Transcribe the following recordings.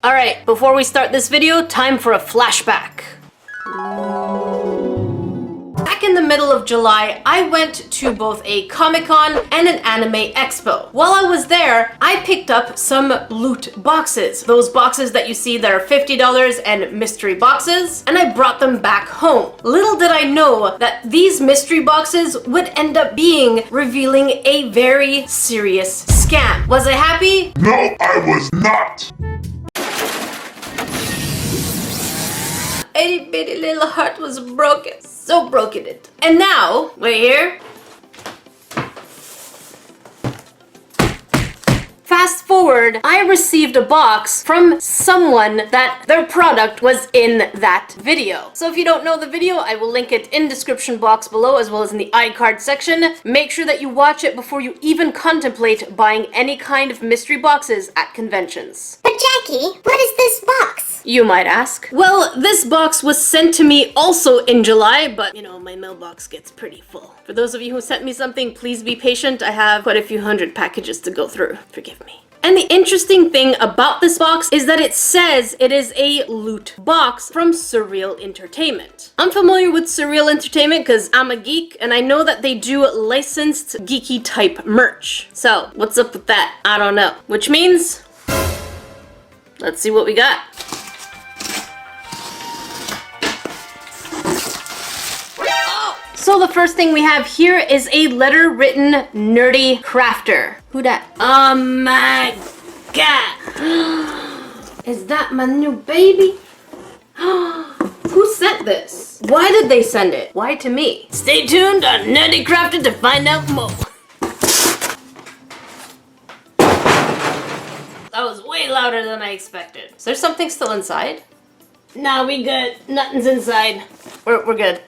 Alright, before we start this video, time for a flashback. Back in the middle of July, I went to both a Comic-Con and an anime expo. While I was there, I picked up some loot boxes. Those boxes that you see that are $50 and mystery boxes, and I brought them back home. Little did I know that these mystery boxes would end up revealing a very serious scam. Was I happy? No, I was not! Itty bitty little heart was broken. So broken it. And now, we're here. Fast forward, I received a box from someone that their product was in that video. So if you don't know the video, I will link it in description box below as well as in the iCard section. Make sure that you watch it before you even contemplate buying any kind of mystery boxes at conventions. But Jackie, what is this box? You might ask. Well, this box was sent to me also in July, but you know, my mailbox gets pretty full. For those of you who sent me something, please be patient. I have quite a few hundred packages to go through. Forgive me. And the interesting thing about this box is that it says it is a loot box from Surreal Entertainment. I'm familiar with Surreal Entertainment because I'm a geek and I know that they do licensed geeky type merch. So what's up with that? I don't know. Which means, let's see what we got. So the first thing we have here is a letter written nerdy crafter. Who dat? Oh my god. Is that my new baby? Who sent this? Why did they send it? Why to me? Stay tuned on Nerdy Crafter to find out more. That was way louder than I expected. Is there something still inside? No, we good. Nothing's inside. We're good.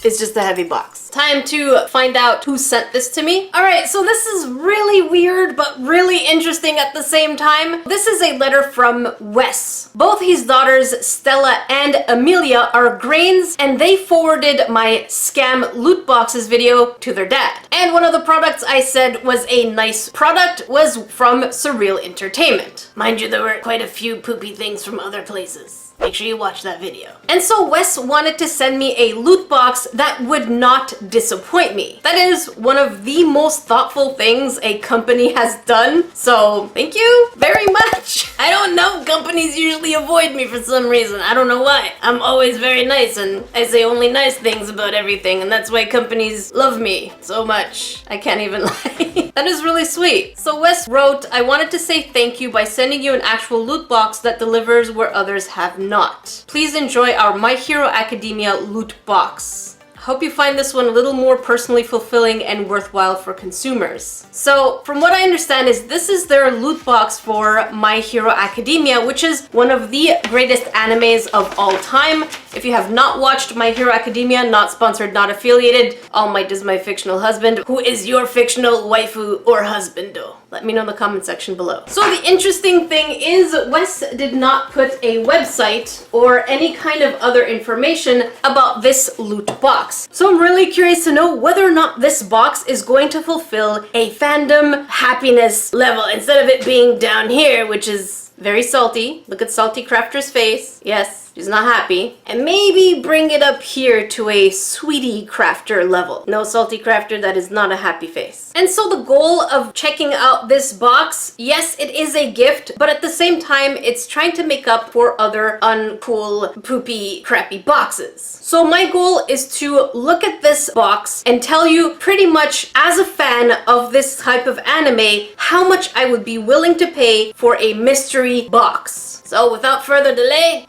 It's just a heavy box. Time to find out who sent this to me. Alright, so this is really weird, but really interesting at the same time. This is a letter from Wes. Both his daughters, Stella and Amelia, are Grains, and they forwarded my scam loot boxes video to their dad. And one of the products I said was a nice product was from Surreal Entertainment. Mind you, there were quite a few poopy things from other places. Make sure you watch that video. And so Wes wanted to send me a loot box that would not disappoint me. That is one of the most thoughtful things a company has done. So thank you very much. I don't know, companies usually avoid me for some reason. I don't know why. I'm always very nice and I say only nice things about everything, and that's why companies love me so much. I can't even lie. That is really sweet. So Wes wrote, I wanted to say thank you by sending you an actual loot box that delivers where others have not. Please enjoy our My Hero Academia loot box. Hope you find this one a little more personally fulfilling and worthwhile for consumers. So, from what I understand is this is their loot box for My Hero Academia, which is one of the greatest animes of all time. If you have not watched My Hero Academia, not sponsored, not affiliated, All Might is my fictional husband. Who is your fictional waifu or husbando? Let me know in the comment section below. So the interesting thing is Wes did not put a website or any kind of other information about this loot box. So I'm really curious to know whether or not this box is going to fulfill a fandom happiness level instead of it being down here, which is very salty. Look at Salty Crafter's face. Yes, she's not happy. And maybe bring it up here to a Sweetie Crafter level. No, Salty Crafter, that is not a happy face. And so the goal of checking out this box, yes, it is a gift, but at the same time, it's trying to make up for other uncool, poopy, crappy boxes. So my goal is to look at this box and tell you pretty much as a fan of this type of anime, how much I would be willing to pay for a mystery box. So without further delay,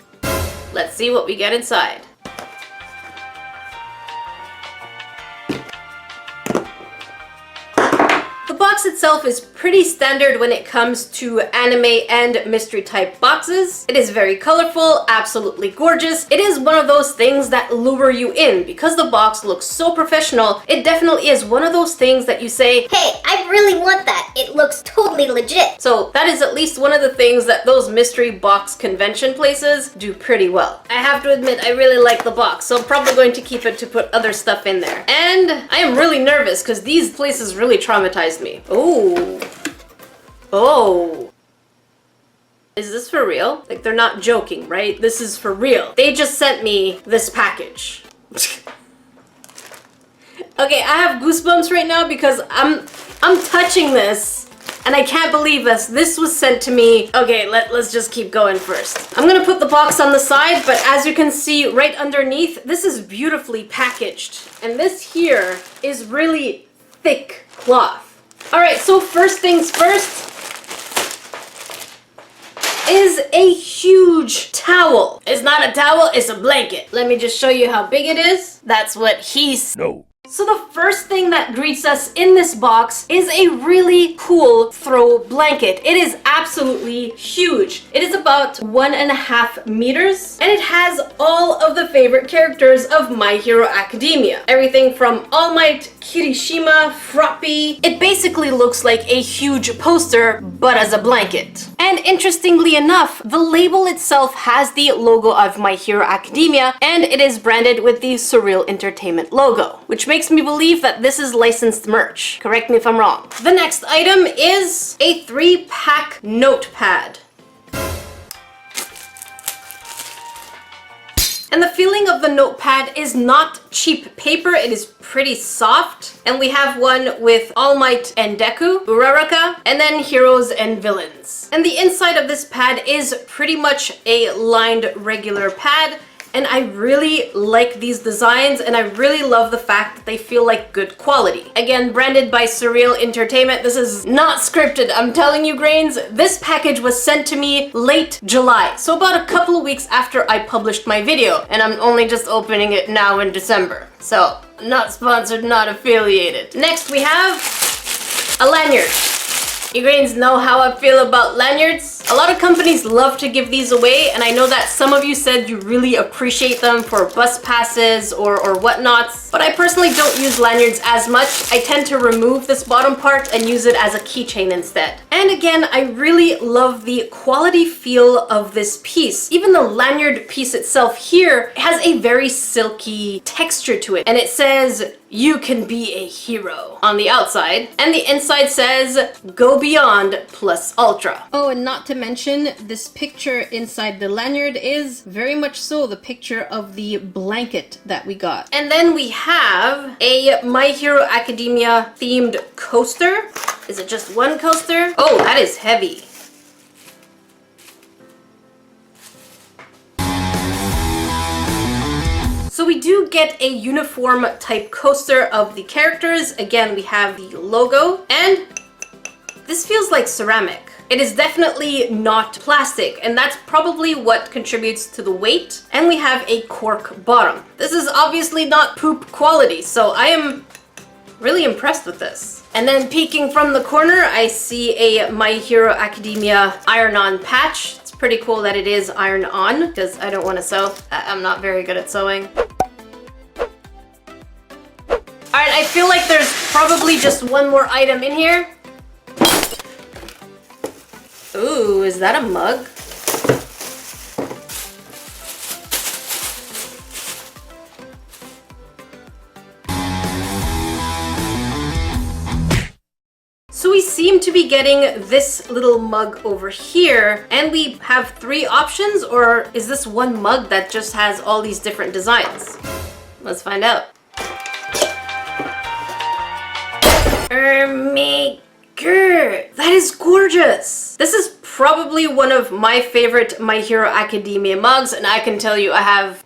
let's see what we get inside. The box itself is pretty standard when it comes to anime and mystery type boxes. It is very colorful, absolutely gorgeous. It is one of those things that lure you in because the box looks so professional. It definitely is one of those things that you say, Hey, I really want that. It looks totally legit. so that is at least one of the things that those mystery box convention places do pretty well. I have to admit, I really like the box, so I'm probably going to keep it to put other stuff in there. And I am really nervous because these places really traumatized me. Ooh. Oh. Is this for real? Like, they're not joking, right? This is for real. They just sent me this package. Okay, I have goosebumps right now because I'm touching this and I can't believe this. This was sent to me. Okay, let's just keep going first. I'm gonna put the box on the side, but as you can see right underneath, this is beautifully packaged. And this here is really thick cloth. All right, so first things first is a huge towel. It's not a towel, it's a blanket. Let me just show you how big it is. That's what he's... No. So the first thing that greets us in this box is a really cool throw blanket. It is absolutely huge. It is about 1.5 meters and it has all of the favorite characters of My Hero Academia. Everything from All Might, Kirishima, Froppy. It basically looks like a huge poster, but as a blanket. And interestingly enough, the label itself has the logo of My Hero Academia and it is branded with the Surreal Entertainment logo, which makes me believe that this is licensed merch. Correct me if I'm wrong. The next item is a 3-pack notepad. And the feeling of the notepad is not cheap paper, it is pretty soft. And we have one with All Might and Deku, Uraraka, and then heroes and villains. And the inside of this pad is pretty much a lined regular pad. And I really like these designs and I really love the fact that they feel like good quality. Again, branded by Surreal Entertainment. This is not scripted, I'm telling you, Grains. This package was sent to me late July, so about a couple of weeks after I published my video, and I'm only just opening it now in December. So, not sponsored, not affiliated. Next we have a lanyard. You Grains know how I feel about lanyards. A lot of companies love to give these away, and I know that some of you said you really appreciate them for bus passes or whatnots, but I personally don't use lanyards as much. I tend to remove this bottom part and use it as a keychain instead. And again, I really love the quality feel of this piece. Even the lanyard piece itself here has a very silky texture to it, and it says, "You can be a hero" on the outside, and the inside says, "Go beyond plus ultra." Oh, and not to mention, this picture inside the lanyard is very much so the picture of the blanket that we got. And then we have a My Hero Academia themed coaster. Is it just one coaster? Oh, that is heavy. So we do get a uniform type coaster of the characters. Again, we have the logo, and this feels like ceramic. It is definitely not plastic, and that's probably what contributes to the weight. And we have a cork bottom. This is obviously not poop quality, so I am really impressed with this. And then peeking from the corner, I see a My Hero Academia iron-on patch. It's pretty cool that it is iron-on, because I don't want to sew. I'm not very good at sewing. Alright, I feel like there's probably just one more item in here. Ooh, is that a mug? So we seem to be getting this little mug over here, and we have 3 options, or is this one mug that just has all these different designs? Let's find out. That is gorgeous! This is probably one of my favorite My Hero Academia mugs, and I can tell you I have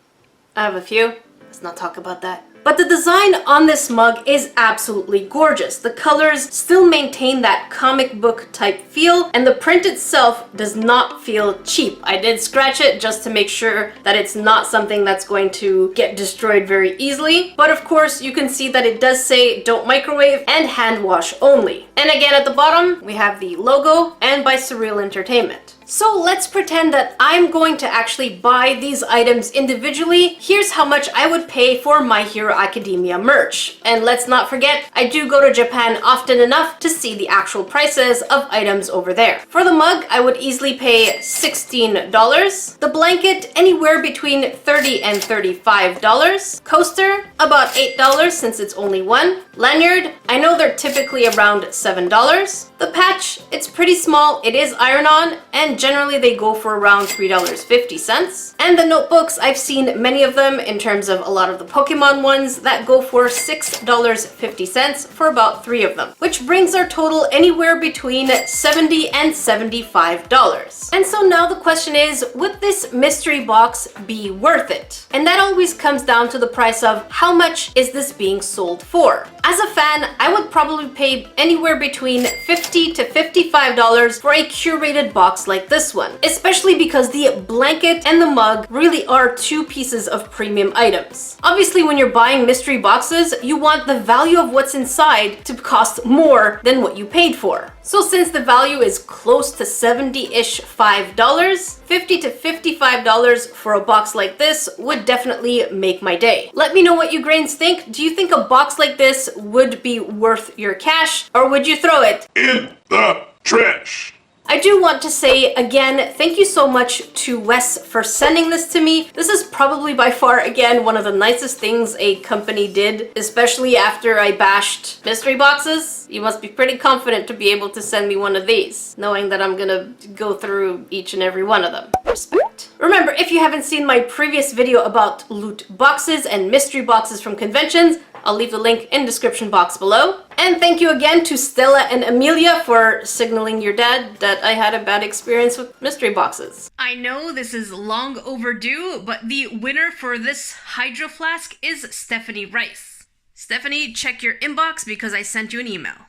a few. Let's not talk about that. But the design on this mug is absolutely gorgeous. The colors still maintain that comic book type feel, and the print itself does not feel cheap. I did scratch it just to make sure that it's not something that's going to get destroyed very easily. But of course, you can see that it does say don't microwave and hand wash only. And again, at the bottom, we have the logo and by Surreal Entertainment. So let's pretend that I'm going to actually buy these items individually. Here's how much I would pay for My Hero Academia merch. And let's not forget, I do go to Japan often enough to see the actual prices of items over there. For the mug, I would easily pay $16. The blanket, anywhere between $30 and $35. Coaster, about $8 since it's only one. Lanyard, I know they're typically around $7. The patch, it's pretty small, it is iron-on, and generally they go for around $3.50. And the notebooks, I've seen many of them in terms of a lot of the Pokemon ones that go for $6.50 for about 3 of them, which brings our total anywhere between $70 and $75. And so now the question is, would this mystery box be worth it? And that always comes down to the price of how much is this being sold for. As a fan, I would probably pay anywhere between $50 to $55 for a curated box like this one, especially because the blanket and the mug really are 2 pieces of premium items. Obviously, when you're buying mystery boxes, you want the value of what's inside to cost more than what you paid for. So since the value is close to 70-ish $5, $50 to $55 for a box like this would definitely make my day. Let me know what you grains think. Do you think a box like this would be worth your cash, or would you throw it In the trash. I do want to say again, thank you so much to Wes for sending this to me. This is probably by far, again, one of the nicest things a company did, especially after I bashed mystery boxes. You must be pretty confident to be able to send me one of these, knowing that I'm gonna go through each and every one of them. Respect. Remember, if you haven't seen my previous video about loot boxes and mystery boxes from conventions, I'll leave the link in the description box below. And thank you again to Stella and Amelia for signaling your dad that I had a bad experience with mystery boxes. I know this is long overdue, but the winner for this Hydro Flask is Stephanie Rice. Stephanie, check your inbox because I sent you an email.